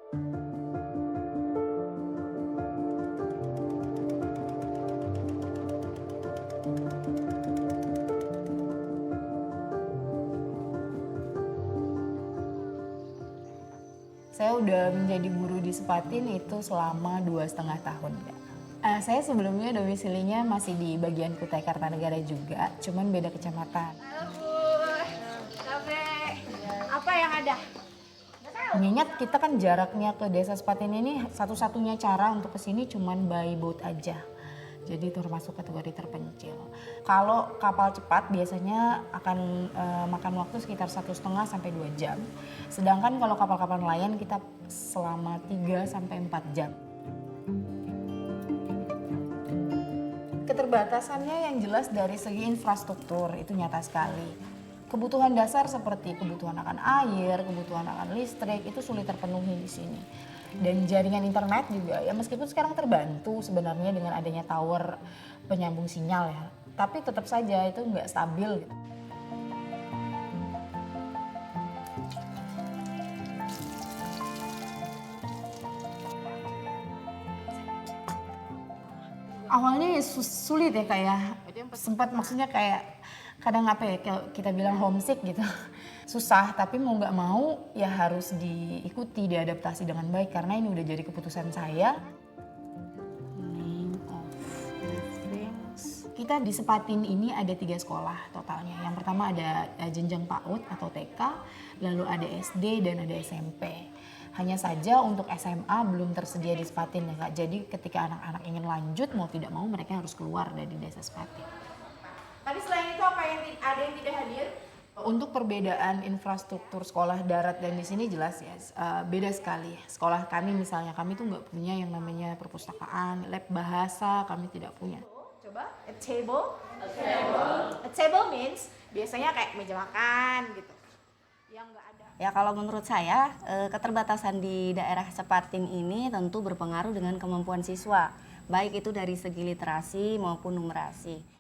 Saya udah menjadi guru di Sepatin itu selama 2,5 tahun. Saya sebelumnya domisilinya masih di bagian Kutai Kartanegara juga, cuman beda kecamatan. Apa yang ada? Mengingat kita kan jaraknya ke desa Sepatin ini satu-satunya cara untuk kesini cuman by boat aja. Jadi termasuk kategori terpencil. Kalau kapal cepat biasanya akan makan waktu sekitar 1,5 sampai 2 jam. Sedangkan kalau kapal-kapal nelayan kita selama 3 sampai 4 jam. Keterbatasannya yang jelas dari segi infrastruktur itu nyata sekali. Kebutuhan dasar seperti kebutuhan akan air, kebutuhan akan listrik itu sulit terpenuhi di sini. Dan jaringan internet juga ya meskipun sekarang terbantu sebenarnya dengan adanya tower penyambung sinyal ya, tapi tetap saja itu nggak stabil gitu. Awalnya ya sulit ya kayak sempat maksudnya kayak kadang apa ya kita bilang homesick gitu. Susah tapi mau nggak mau ya harus diikuti, diadaptasi dengan baik karena ini udah jadi keputusan saya. Name of reference. Kita di Sepatin ini ada 3 sekolah totalnya. Yang pertama ada jenjang PAUD atau TK, lalu ada SD dan ada SMP. Hanya saja untuk SMA belum tersedia di Sepatin ya Kak. Jadi ketika anak-anak ingin lanjut mau tidak mau mereka harus keluar dari desa Sepatin. Tapi selain itu apa yang ada yang tidak hadir? Untuk perbedaan infrastruktur sekolah darat dan di sini jelas ya beda sekali. Sekolah kami misalnya kami tuh nggak punya yang namanya perpustakaan, lab bahasa kami tidak punya. Coba, a table. A table means biasanya kayak meja makan gitu. Yang nggak ada. Ya kalau menurut saya keterbatasan di daerah Sepatin ini tentu berpengaruh dengan kemampuan siswa, baik itu dari segi literasi maupun numerasi.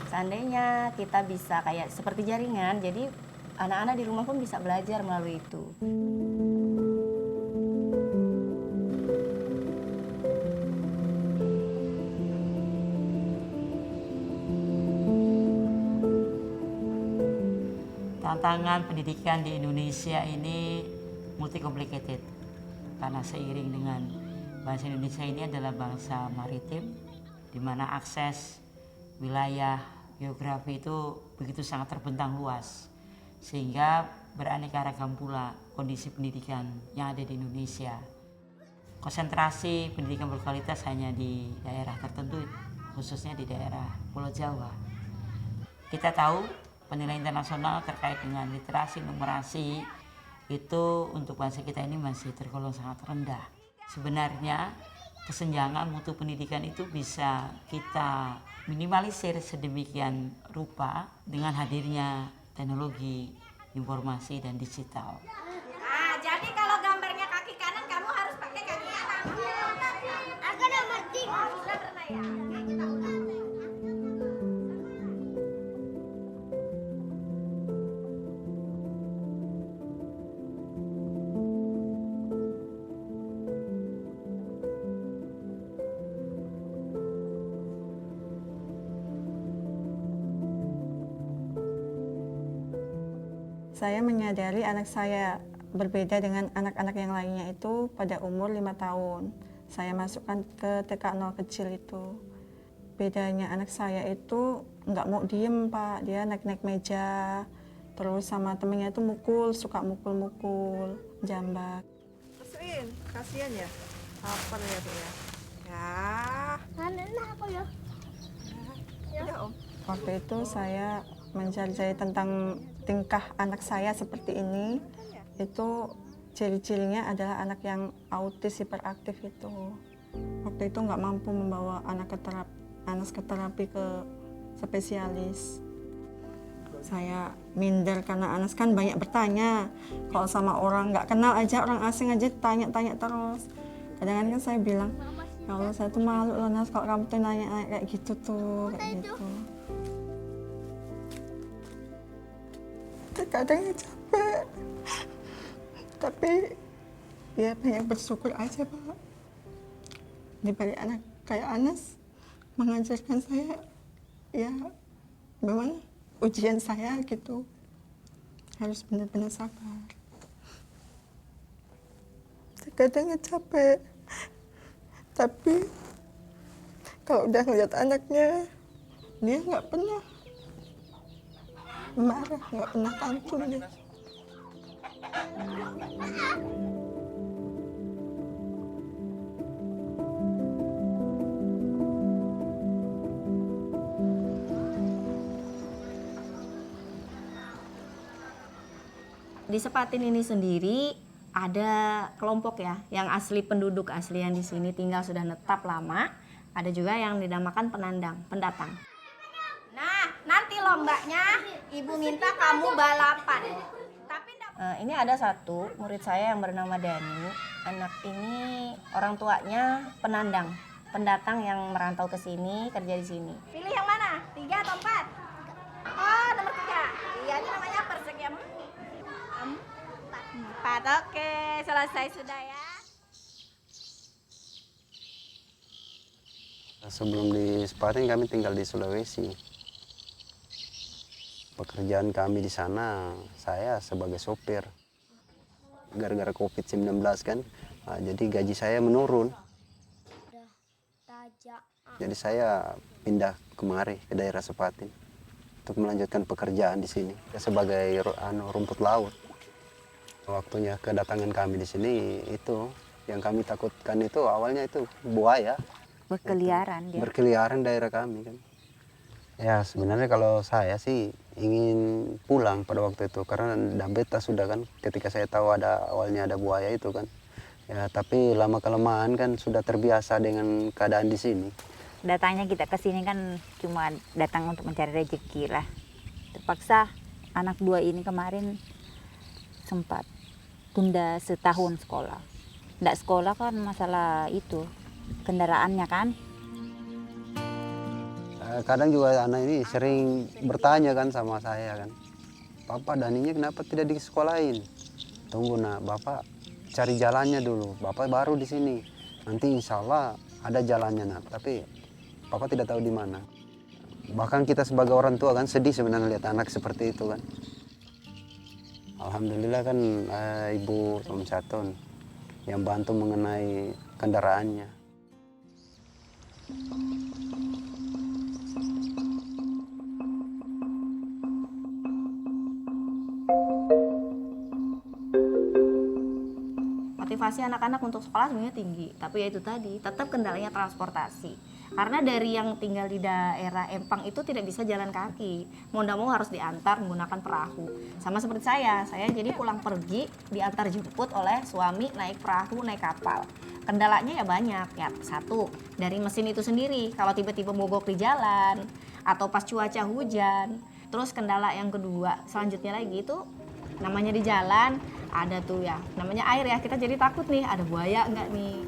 Seandainya kita bisa kayak seperti jaringan, jadi anak-anak di rumah pun bisa belajar melalui itu. Tantangan pendidikan di Indonesia ini multi complicated karena seiring dengan bahasa Indonesia ini adalah bangsa maritim di mana akses wilayah geografi itu begitu sangat terbentang luas sehingga beraneka ragam pula kondisi pendidikan yang ada di Indonesia. Konsentrasi pendidikan berkualitas hanya di daerah tertentu, khususnya di daerah Pulau Jawa. Kita tahu penilaian internasional terkait dengan literasi numerasi itu untuk bangsa kita ini masih tergolong sangat rendah. Sebenarnya kesenjangan mutu pendidikan itu bisa kita minimalisir sedemikian rupa dengan hadirnya teknologi informasi dan digital. Nah, jadi kalau gambarnya kaki kanan kamu harus pakai kaki kanan. Aku udah ngerti. Sudah pernah ya? Saya menyadari anak saya berbeda dengan anak-anak yang lainnya itu pada umur 5 tahun. Saya masukkan ke TK 0 kecil itu. Bedanya anak saya itu nggak mau diem Pak, dia naik-naik meja. Terus sama temennya itu mukul, suka mukul-mukul, jambak. Bersihin, kasihan ya. Lapar ya Bu ya. Ya. Apa ya? Udah Om. Waktu itu saya mencari-cari tentang tingkah anak saya seperti ini, itu ciri-cirinya adalah anak yang autis hiperaktif itu. Waktu itu nggak mampu membawa anak ke terapi ke spesialis. Saya minder karena Anas kan banyak bertanya. Kalau sama orang nggak kenal aja, orang asing aja tanya-tanya terus. Kadang-kadang kan saya bilang, ya Allah saya tuh malu loh Nas kalau kamu tuh nanya kayak gitu tuh, kayak gitu. Kadang capek Tapi ya banyak bersyukur aja Pak. Dibalik anak kayak Anas mengajarkan saya ya memang ujian saya gitu. Harus benar-benar sabar. Kadang capek. Tapi kalau udah ngeliat anaknya, dia nggak pernah marah, nggak pernah tantrum dia. Di Sepatin ini sendiri ada kelompok ya, yang asli penduduk asli yang di sini tinggal sudah netap lama. Ada juga yang dinamakan pendatang. Nah, nanti lombanya ibu minta kamu balapan. Tapi Ini ada satu murid saya yang bernama Dani. Anak ini orang tuanya pendatang yang merantau ke sini, kerja di sini. pilih yang mana? 3 atau 4? Oh, nomor 3. Iya, ini namanya persegi 4. Oke, selesai sudah ya. Sebelum di Sepatin kami tinggal di Sulawesi. Pekerjaan kami di sana, saya sebagai sopir. Gara-gara COVID-19 kan, jadi gaji saya menurun. Jadi saya pindah kemari ke daerah Sepatin untuk melanjutkan pekerjaan di sini sebagai rumput laut. Waktunya kedatangan kami di sini itu yang kami takutkan itu awalnya itu buaya. Berkeliaran dia. Berkeliaran daerah kami kan. Ya sebenarnya kalau saya sih ingin pulang pada waktu itu karena dambeta sudah kan ketika saya tahu awalnya ada buaya itu kan. Ya tapi lama kelamaan kan sudah terbiasa dengan keadaan di sini. Datangnya kita ke sini kan cuma datang untuk mencari rezeki lah. Terpaksa anak 2 ini kemarin sempat tunda setahun sekolah. Nggak sekolah kan masalah itu kendaraannya kan. Kadang juga anak ini sering bertanya kan sama saya kan, Bapak Daninya kenapa tidak disekolahin? Tunggu nak, Bapak cari jalannya dulu, Bapak baru di sini. Nanti insya Allah ada jalannya nak, tapi Bapak tidak tahu di mana. Bahkan kita sebagai orang tua kan sedih sebenarnya lihat anak seperti itu kan. Alhamdulillah kan Ibu Om Caton yang bantu mengenai kendaraannya. Motivasi anak-anak untuk sekolah sebenarnya tinggi, tapi ya itu tadi, tetap kendalanya transportasi. Karena dari yang tinggal di daerah Empang itu tidak bisa jalan kaki, mau nggak mau harus diantar menggunakan perahu. Sama seperti saya jadi pulang pergi diantar jemput oleh suami naik perahu, naik kapal. Kendalanya ya banyak, ya satu, dari mesin itu sendiri, kalau tiba-tiba mogok di jalan, atau pas cuaca hujan. Terus kendala yang kedua, selanjutnya lagi itu, namanya di jalan, ada tuh ya, namanya air ya, kita jadi takut nih, ada buaya enggak nih.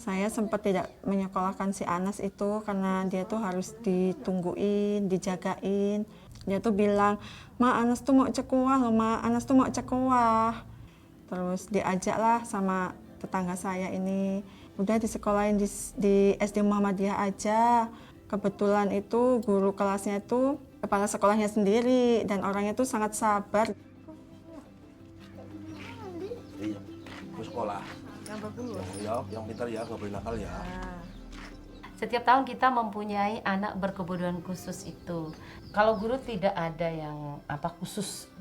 Saya sempat tidak menyekolahkan si Anas itu karena dia tuh harus ditungguin, dijagain. Dia tuh bilang, Ma Anas tuh mau cekuah loh, Ma Anas tuh mau cekuah. Terus diajaklah sama tetangga saya ini, udah disekolahin di SD Muhammadiyah aja. Kebetulan itu guru kelasnya itu kepala sekolahnya sendiri dan orangnya tuh sangat sabar. Iya, ke sekolah. Yang pintar ya, nggak boleh nakal ya. Setiap tahun kita mempunyai anak berkebutuhan khusus itu. Kalau guru tidak ada yang khusus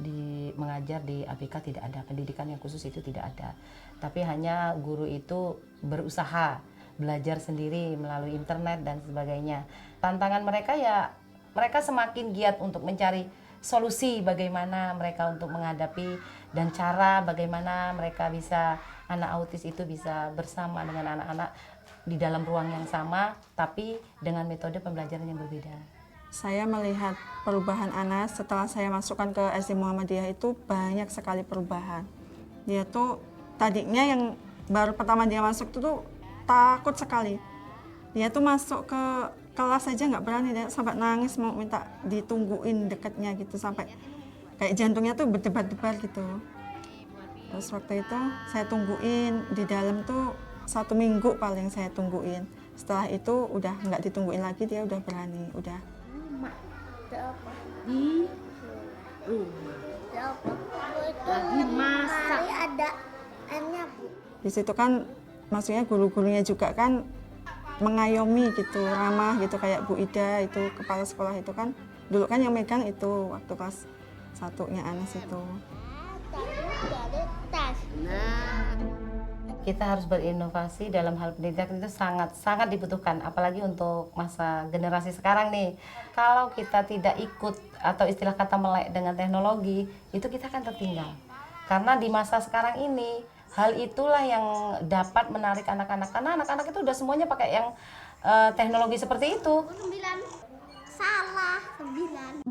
mengajar di ABK, tidak ada pendidikan yang khusus itu tidak ada. Tapi hanya guru itu berusaha belajar sendiri melalui internet dan sebagainya. Tantangan mereka ya mereka semakin giat untuk mencari solusi bagaimana mereka untuk menghadapi dan cara bagaimana mereka bisa anak autis itu bisa bersama dengan anak-anak di dalam ruang yang sama tapi dengan metode pembelajaran yang berbeda. Saya melihat perubahan Anas setelah saya masukkan ke SD Muhammadiyah itu banyak sekali perubahan. Dia tuh tadinya yang baru pertama dia masuk itu tuh takut sekali. Dia tuh masuk ke kelas aja nggak berani, dia sampai nangis mau minta ditungguin dekatnya gitu, sampai kayak jantungnya tuh berdebar-debar gitu. Terus waktu itu saya tungguin di dalam tuh 1 minggu paling saya tungguin. Setelah itu udah nggak ditungguin lagi, dia udah berani, udah. Lagi masak. Ada airnya, Bu. Di situ kan maksudnya guru-gurunya juga kan mengayomi gitu, ramah gitu, kayak Bu Ida itu kepala sekolah itu kan dulu kan yang megang itu waktu kelas 1-nya Anas itu. Dari tas. Kita harus berinovasi dalam hal pendidikan, itu sangat dibutuhkan, apalagi untuk masa generasi sekarang nih. Kalau kita tidak ikut atau istilah kata melek dengan teknologi, itu kita akan tertinggal. Karena di masa sekarang ini, hal itulah yang dapat menarik anak-anak. Karena anak-anak itu udah semuanya pakai yang teknologi seperti itu. 9. Salah, 9.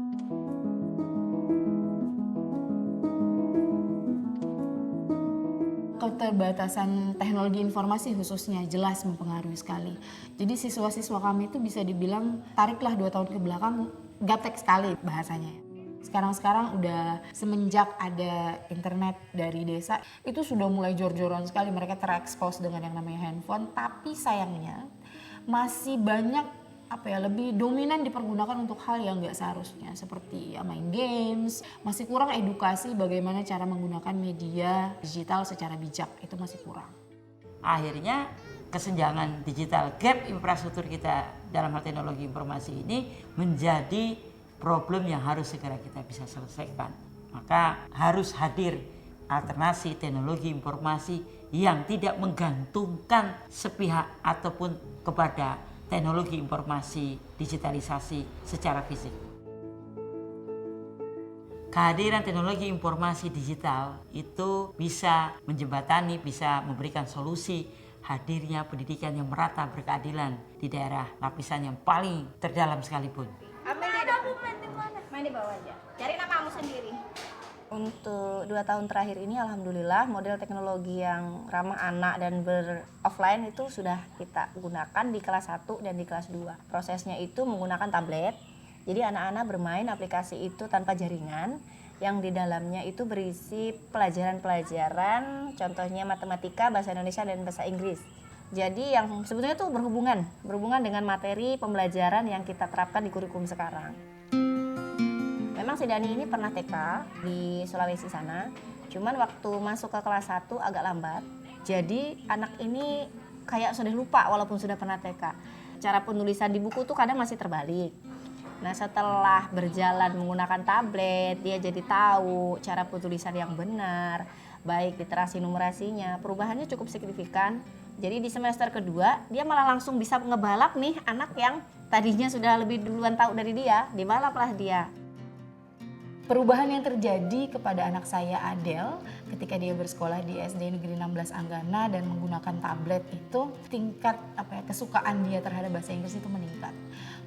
Keterbatasan teknologi informasi khususnya jelas mempengaruhi sekali. Jadi siswa-siswa kami itu bisa dibilang tariklah 2 tahun ke belakang gaptek sekali bahasanya. Sekarang udah semenjak ada internet dari desa itu sudah mulai jor-joran sekali, mereka terekspos dengan yang namanya handphone. Tapi sayangnya masih banyak lebih dominan dipergunakan untuk hal yang nggak seharusnya, seperti main games. Masih kurang edukasi bagaimana cara menggunakan media digital secara bijak, itu masih kurang. Akhirnya kesenjangan digital, gap infrastruktur kita dalam hal teknologi informasi ini menjadi problem yang harus segera kita bisa selesaikan. Maka harus hadir alternasi teknologi informasi yang tidak menggantungkan sepihak ataupun kepada teknologi informasi digitalisasi secara fisik. Kehadiran teknologi informasi digital itu bisa menjembatani, bisa memberikan solusi hadirnya pendidikan yang merata berkeadilan di daerah lapisan yang paling terdalam sekalipun. Ambil main di bawah aja. Cari namamu sendiri. Untuk 2 tahun terakhir ini alhamdulillah model teknologi yang ramah anak dan offline itu sudah kita gunakan di kelas 1 dan di kelas 2. Prosesnya itu menggunakan tablet. Jadi anak-anak bermain aplikasi itu tanpa jaringan, yang di dalamnya itu berisi pelajaran-pelajaran, contohnya matematika, bahasa Indonesia dan bahasa Inggris. Jadi yang sebetulnya itu berhubungan dengan materi pembelajaran yang kita terapkan di kurikulum sekarang. Memang si Dani ini pernah TK di Sulawesi sana, cuman waktu masuk ke kelas 1 agak lambat. Jadi anak ini kayak sudah lupa walaupun sudah pernah TK. Cara penulisan di buku tuh kadang masih terbalik. Nah setelah berjalan menggunakan tablet, dia jadi tahu cara penulisan yang benar, baik literasi numerasinya, perubahannya cukup signifikan. Jadi di semester kedua dia malah langsung bisa ngebalap nih anak yang tadinya sudah lebih duluan tahu dari dia, dibalaplah dia. Perubahan yang terjadi kepada anak saya Adel ketika dia bersekolah di SD Negeri 16 Anggana dan menggunakan tablet itu tingkat kesukaan dia terhadap bahasa Inggris itu meningkat.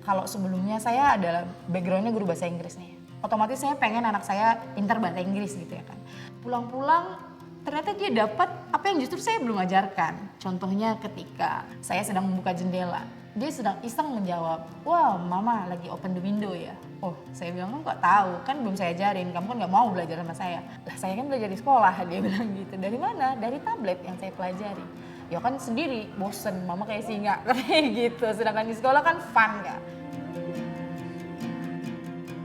Kalau sebelumnya saya adalah backgroundnya guru bahasa Inggris nih, otomatis saya pengen anak saya pintar bahasa Inggris gitu ya kan. Pulang-pulang ternyata dia dapat apa yang justru saya belum ajarkan. Contohnya ketika saya sedang membuka jendela, dia sedang iseng menjawab, "Wah, mama lagi open the window ya." Oh, saya bilang, "Kamu nggak tahu, kan belum saya ajarin, kamu kan nggak mau belajar sama saya." Lah, saya kan belajar di sekolah, dia bilang gitu. Dari mana? Dari tablet yang saya pelajari. Ya kan sendiri, bosen, mama kayak singa, kayak gitu. Sedangkan di sekolah kan fun kan.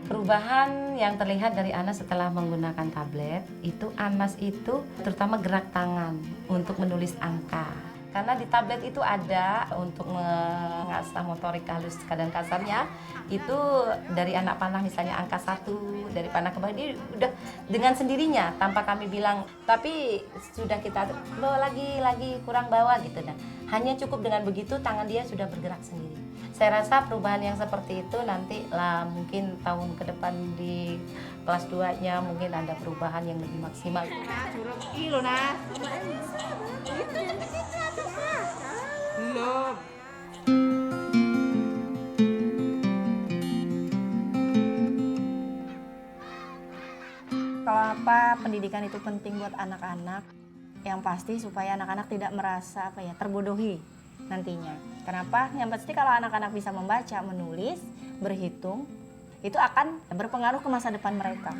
Perubahan yang terlihat dari Anas setelah menggunakan tablet, itu Anas itu terutama gerak tangan untuk menulis angka. Karena di tablet itu ada untuk mengasah motorik halus dan kasarnya, itu dari anak panah misalnya angka 1, dari panah ke bawah, dia udah dengan sendirinya tanpa kami bilang, tapi sudah kita lo lagi kurang bawah gitu. Nah, hanya cukup dengan begitu tangan dia sudah bergerak sendiri. Saya rasa perubahan yang seperti itu nanti lah mungkin tahun ke depan di kelas 2-nya mungkin ada perubahan yang lebih maksimal. Belum. Kalau apa pendidikan itu penting buat anak-anak, yang pasti supaya anak-anak tidak merasa terbodohi nantinya. Kenapa? Yang pasti kalau anak-anak bisa membaca, menulis, berhitung, itu akan berpengaruh ke masa depan mereka.